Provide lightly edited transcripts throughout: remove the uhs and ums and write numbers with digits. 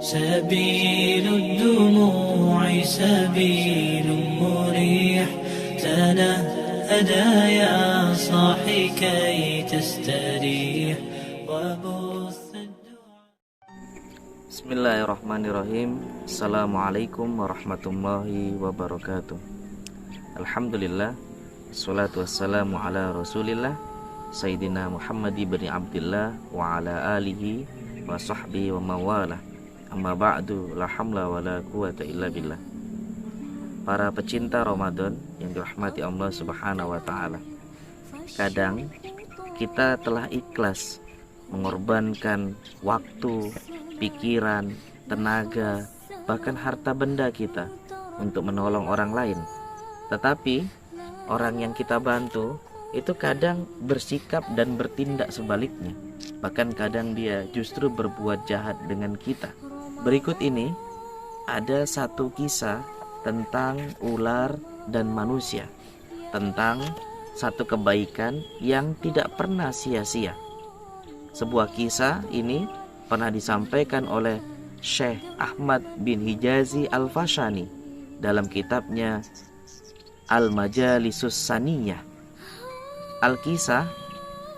سبيل الدموع سبيل مريح تنهدى يا صاحي كي تستريح وبث Bismillahirrahmanirrahim. Assalamualaikum warahmatullahi wabarakatuh. Alhamdulillah, assalatu wassalamu ala rasulillah Sayyidina Muhammad ibn Abdillah wa ala alihi wa sahbihi wa mawalah. Amma ba'du, la hamla wa la quwata illa billah. Para pecinta Ramadan yang dirahmati Allah subhanahu wa ta'ala, kadang kita telah ikhlas mengorbankan waktu, pikiran, tenaga, bahkan harta benda kita untuk menolong orang lain. Tetapi orang yang kita bantu itu kadang bersikap dan bertindak sebaliknya. Bahkan kadang dia justru berbuat jahat dengan kita. Berikut ini ada satu kisah tentang ular dan manusia, tentang satu kebaikan yang tidak pernah sia-sia. Sebuah kisah ini pernah disampaikan oleh Syekh Ahmad bin Hijazi Al-Fashani dalam kitabnya Al-Majalisus Saniyah. Al-Kisah,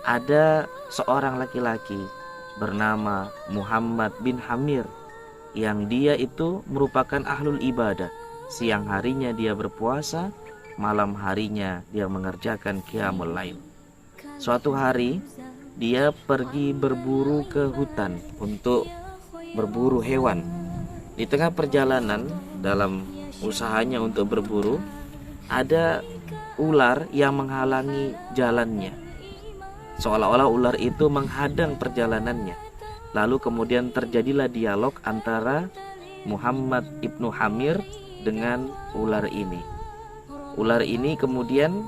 ada seorang laki-laki bernama Muhammad bin Hamir yang dia itu merupakan ahlul ibadah. Siang harinya dia berpuasa, malam harinya dia mengerjakan qiyamul lail. Suatu hari dia pergi berburu ke hutan untuk berburu hewan. Di tengah perjalanan dalam usahanya untuk berburu, ada ular yang menghalangi jalannya. Seolah-olah ular itu menghadang perjalanannya. Lalu kemudian terjadilah dialog antara Muhammad ibnu Hamir dengan ular ini. Ular ini kemudian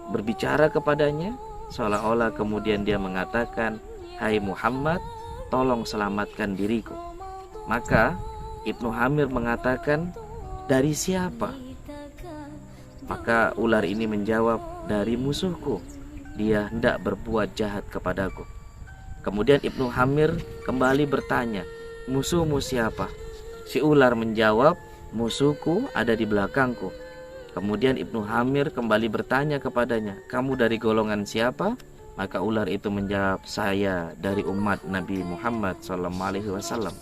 berbicara kepadanya, seolah-olah kemudian dia mengatakan, "Hai Muhammad, tolong selamatkan diriku." Maka Ibnu Hamir mengatakan, "Dari siapa?" Maka ular ini menjawab, "Dari musuhku. Dia hendak berbuat jahat kepadaku." Kemudian Ibnu Hamir kembali bertanya, "Musuhmu siapa?" Si ular menjawab, "Musuhku ada di belakangku." Kemudian Ibnu Hamir kembali bertanya kepadanya, "Kamu dari golongan siapa?" Maka ular itu menjawab, "Saya dari umat Nabi Muhammad SAW."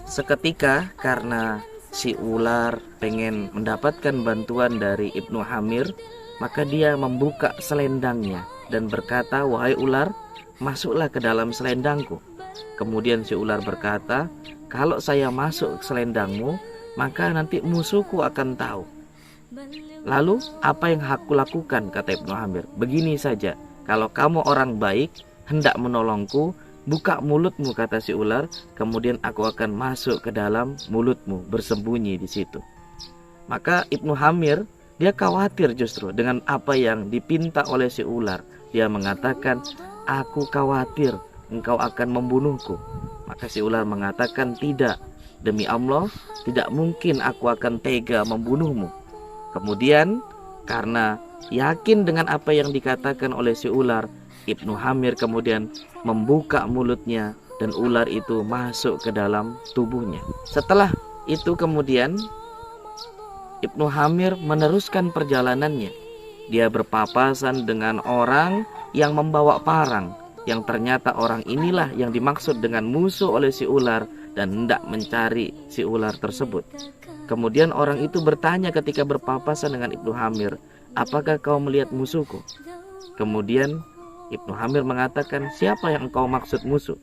Seketika karena si ular pengen mendapatkan bantuan dari Ibnu Hamir, maka dia membuka selendangnya dan berkata, "Wahai ular, masuklah ke dalam selendangku." Kemudian si ular berkata, "Kalau saya masuk ke selendangmu, maka nanti musuhku akan tahu." "Lalu apa yang aku lakukan?" kata Ibnu Hamir. "Begini saja, kalau kamu orang baik, hendak menolongku, buka mulutmu," kata si ular. "Kemudian aku akan masuk ke dalam mulutmu, bersembunyi di situ." Maka Ibnu Hamir, dia khawatir justru dengan apa yang dipinta oleh si ular. Dia mengatakan, "Aku khawatir engkau akan membunuhku." Maka si ular mengatakan, "Tidak, demi Allah, tidak mungkin aku akan tega membunuhmu." Kemudian karena yakin dengan apa yang dikatakan oleh si ular, Ibnu Hamir kemudian membuka mulutnya dan ular itu masuk ke dalam tubuhnya. Setelah itu kemudian Ibnu Hamir meneruskan perjalanannya. Dia berpapasan dengan orang yang membawa parang, yang ternyata orang inilah yang dimaksud dengan musuh oleh si ular dan hendak mencari si ular tersebut. Kemudian orang itu bertanya ketika berpapasan dengan Ibnu Hamir, "Apakah kau melihat musuhku?" Kemudian Ibnu Hamir mengatakan, "Siapa yang engkau maksud musuh?"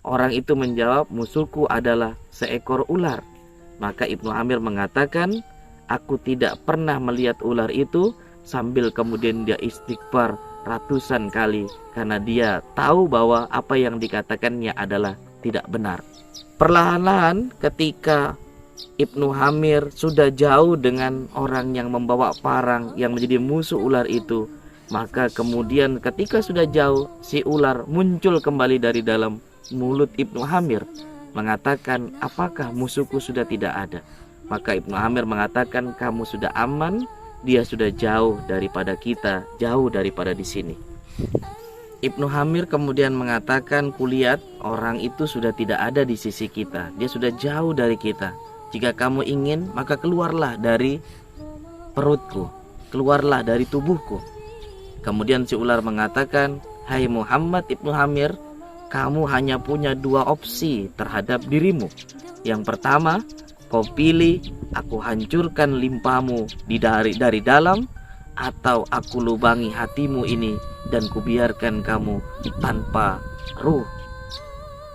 Orang itu menjawab, "Musuhku adalah seekor ular." Maka Ibnu Hamir mengatakan, "Aku tidak pernah melihat ular itu," sambil kemudian dia istighfar ratusan kali karena dia tahu bahwa apa yang dikatakannya adalah tidak benar. Perlahan-lahan ketika Ibnu Hamir sudah jauh dengan orang yang membawa parang yang menjadi musuh ular itu, maka kemudian ketika sudah jauh, si ular muncul kembali dari dalam mulut Ibnu Hamir, mengatakan, "Apakah musuhku sudah tidak ada?" Maka Ibnu Hamir mengatakan, "Kamu sudah aman, dia sudah jauh daripada kita, jauh daripada di sini." Ibnu Hamir kemudian mengatakan, kulihat orang itu sudah tidak ada di sisi kita, dia sudah jauh dari kita. Jika kamu ingin, maka keluarlah dari perutku, keluarlah dari tubuhku. Kemudian si ular mengatakan, hai Muhammad Ibnu Hamir, kamu hanya punya dua opsi terhadap dirimu. Yang pertama, kau pilih aku hancurkan limpamu dari dalam, atau aku lubangi hatimu ini dan kubiarkan kamu tanpa ruh.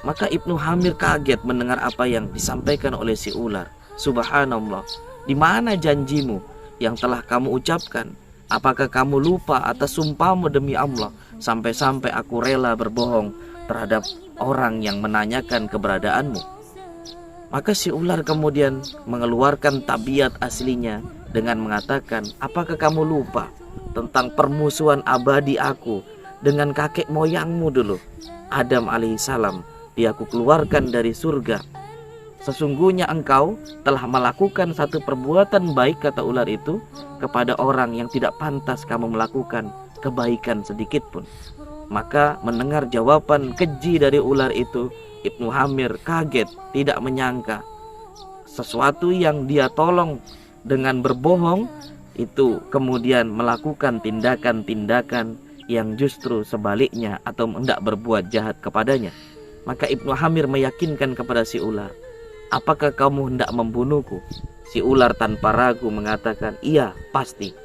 Maka Ibnu Hamir kaget mendengar apa yang disampaikan oleh si ular. Subhanallah, di mana janjimu yang telah kamu ucapkan? Apakah kamu lupa atas sumpahmu demi Allah, sampai-sampai aku rela berbohong terhadap orang yang menanyakan keberadaanmu? Maka si ular kemudian mengeluarkan tabiat aslinya dengan mengatakan, apakah kamu lupa tentang permusuhan abadi aku dengan kakek moyangmu dulu, Adam alaihissalam? Dia aku keluarkan dari surga. Sesungguhnya engkau telah melakukan satu perbuatan baik, kata ular itu, kepada orang yang tidak pantas kamu melakukan kebaikan sedikit pun. Maka mendengar jawaban keji dari ular itu, Ibnu Hamir kaget, tidak menyangka sesuatu yang dia tolong dengan berbohong itu kemudian melakukan tindakan-tindakan yang justru sebaliknya atau hendak berbuat jahat kepadanya. Maka Ibnu Hamir meyakinkan kepada si ular, apakah kamu hendak membunuhku? Si ular tanpa ragu mengatakan, iya pasti.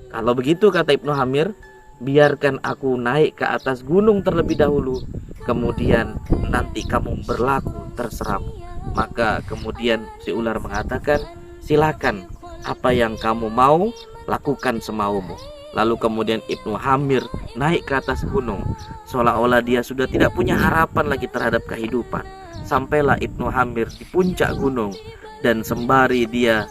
Kalau begitu, kata Ibnu Hamir, biarkan aku naik ke atas gunung terlebih dahulu, kemudian nanti kamu berlaku terserahmu. Maka kemudian si ular mengatakan, silakan, apa yang kamu mau lakukan semaumu. Lalu kemudian Ibnu Hamir naik ke atas gunung, seolah-olah dia sudah tidak punya harapan lagi terhadap kehidupan. Sampailah Ibnu Hamir di puncak gunung, dan sembari dia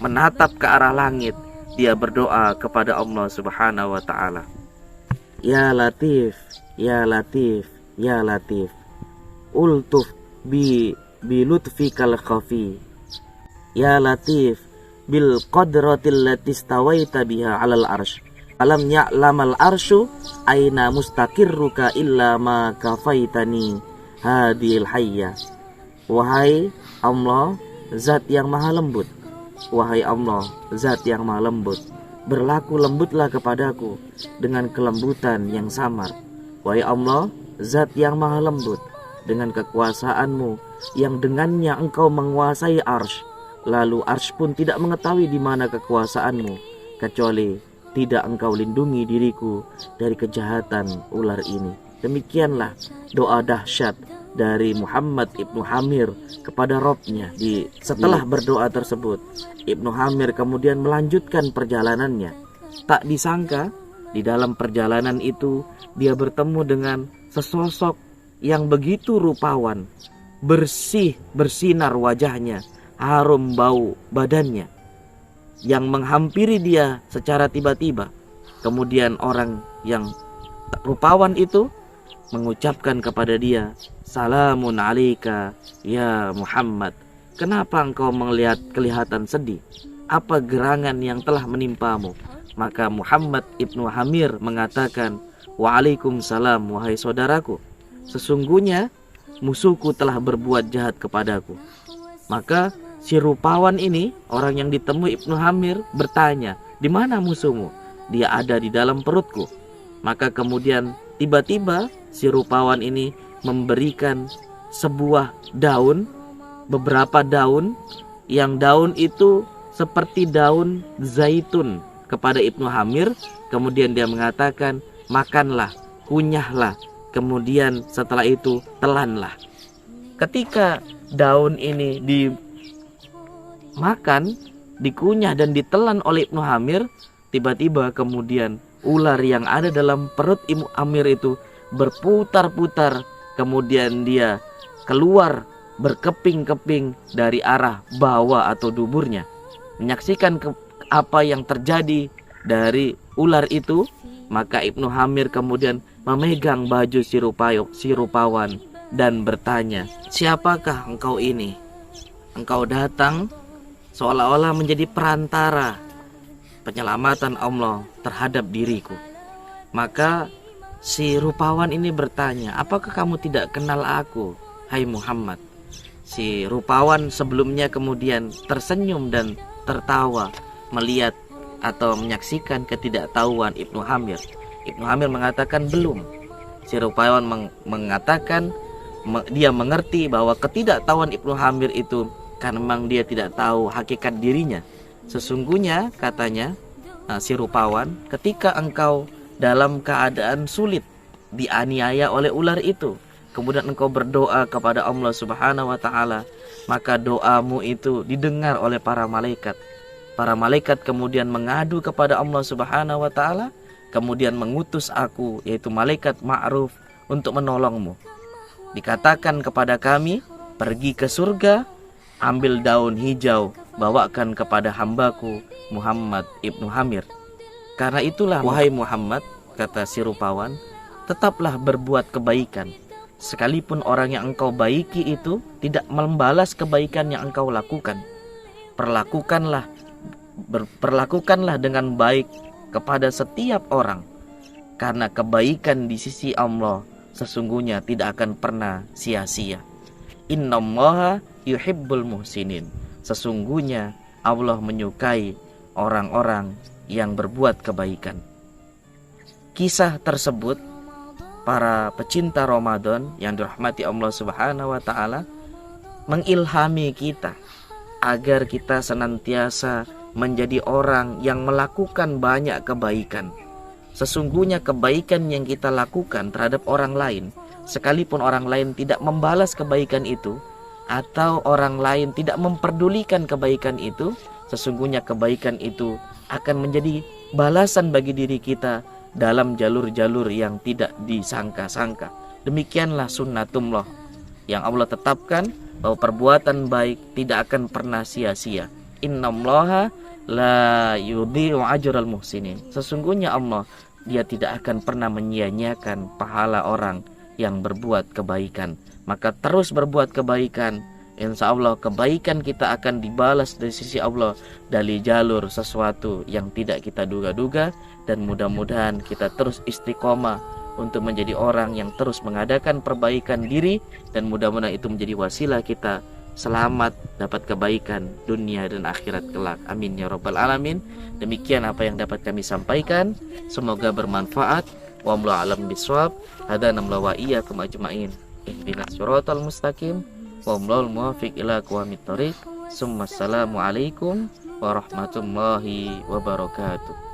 menatap ke arah langit, dia berdoa kepada Allah Subhanahu wa ta'ala. Ya Latif, ya Latif, ya Latif, ultuf bi lutfikal khafi. Ya Latif, bil qadratil lati stawaita biha 'alal arsy. Alam ya'lamal arsyu aina mustaqirruka illa ma kafaitani hadil hayya. Wahai Allah, zat yang maha lembut. Wahai Allah, zat yang maha lembut, berlaku lembutlah kepadaku dengan kelembutan yang samar. Wahai Allah, zat yang maha lembut, dengan kekuasaanmu yang dengannya engkau menguasai arsy, lalu arsy pun tidak mengetahui di mana kekuasaanmu, kecuali tidak engkau lindungi diriku dari kejahatan ular ini. Demikianlah doa dahsyat dari Muhammad Ibnu Hamir kepada Robnya. Setelah berdoa tersebut, Ibnu Hamir kemudian melanjutkan perjalanannya. Tak disangka di dalam perjalanan itu dia bertemu dengan sesosok yang begitu rupawan, bersih, bersinar wajahnya, harum bau badannya, yang menghampiri dia secara tiba-tiba. Kemudian orang yang rupawan itu mengucapkan kepada dia, Salamun alaika ya Muhammad. Kenapa engkau kelihatan sedih? Apa gerangan yang telah menimpamu? Maka Muhammad Ibnu Hamir mengatakan, Waalaikumsalam wahai saudaraku, sesungguhnya musuhku telah berbuat jahat kepadaku. Maka si rupawan ini, orang yang ditemui Ibnu Hamir, bertanya, di mana musuhmu? Dia ada di dalam perutku. Maka kemudian tiba-tiba si rupawan ini memberikan sebuah daun, beberapa daun, yang daun itu seperti daun zaitun kepada Ibnu Hamir. Kemudian dia mengatakan, makanlah, kunyahlah, kemudian setelah itu telanlah. Ketika daun ini dimakan, dikunyah dan ditelan oleh Ibnu Hamir, tiba-tiba kemudian ular yang ada dalam perut Ibnu Hamir itu berputar-putar, kemudian dia keluar berkeping-keping dari arah bawah atau duburnya. Menyaksikan apa yang terjadi dari ular itu, maka Ibnu Hamir kemudian memegang baju si rupawan dan bertanya, siapakah engkau ini? Engkau datang seolah-olah menjadi perantara penyelamatan Allah terhadap diriku. Maka Si rupawan ini bertanya, apakah kamu tidak kenal aku, hai Muhammad? Si rupawan sebelumnya kemudian tersenyum dan tertawa melihat atau menyaksikan ketidaktahuan Ibnu Hamir. Ibnu Hamir mengatakan belum. Si rupawan mengatakan dia mengerti bahwa ketidaktahuan Ibnu Hamir itu karena memang dia tidak tahu hakikat dirinya. Sesungguhnya katanya si rupawan, ketika engkau dalam keadaan sulit dianiaya oleh ular itu, kemudian engkau berdoa kepada Allah Subhanahu wa taala, maka doamu itu didengar oleh para malaikat. Para malaikat kemudian mengadu kepada Allah Subhanahu wa taala, kemudian mengutus aku, yaitu malaikat Ma'ruf, untuk menolongmu. Dikatakan kepada kami, pergi ke surga, ambil daun hijau, bawakan kepada hambaku Muhammad Ibnu Hamir. Karena itulah, wahai Muhammad, kata si rupawan, tetaplah berbuat kebaikan, sekalipun orang yang engkau baiki itu tidak membalas kebaikan yang engkau lakukan. Perlakukanlah dengan baik kepada setiap orang, karena kebaikan di sisi Allah sesungguhnya tidak akan pernah sia-sia. Innallaha yuhibbul muhsinin. Sesungguhnya Allah menyukai orang-orang yang berbuat kebaikan. Kisah tersebut, para pecinta Ramadan yang dirahmati Allah Subhanahu wa taala, mengilhami kita agar kita senantiasa menjadi orang yang melakukan banyak kebaikan. Sesungguhnya kebaikan yang kita lakukan terhadap orang lain, sekalipun orang lain tidak membalas kebaikan itu, atau orang lain tidak memperdulikan kebaikan itu, sesungguhnya kebaikan itu akan menjadi balasan bagi diri kita dalam jalur-jalur yang tidak disangka-sangka. Demikianlah sunnatullah yang Allah tetapkan, bahwa perbuatan baik tidak akan pernah sia-sia. Innallaha la yudhi'u ajral muhsinin. Sesungguhnya Allah, dia tidak akan pernah menyia-nyiakan pahala orang yang berbuat kebaikan. Maka terus berbuat kebaikan, insya Allah kebaikan kita akan dibalas dari sisi Allah dari jalur sesuatu yang tidak kita duga-duga. Dan mudah-mudahan kita terus istiqomah untuk menjadi orang yang terus mengadakan perbaikan diri, dan mudah-mudahan itu menjadi wasilah kita selamat dapat kebaikan dunia dan akhirat kelak. Amin ya rabbal alamin. Demikian apa yang dapat kami sampaikan, semoga bermanfaat. Wallahu a'lam bishawab. Hadanallahu wa iyyakum ajmain. Ihdinas siratal mustaqim. Wallahul muwaffiq ila aqwamit thoriq. Assalamu alaikum warahmatullahi wabarakatuh.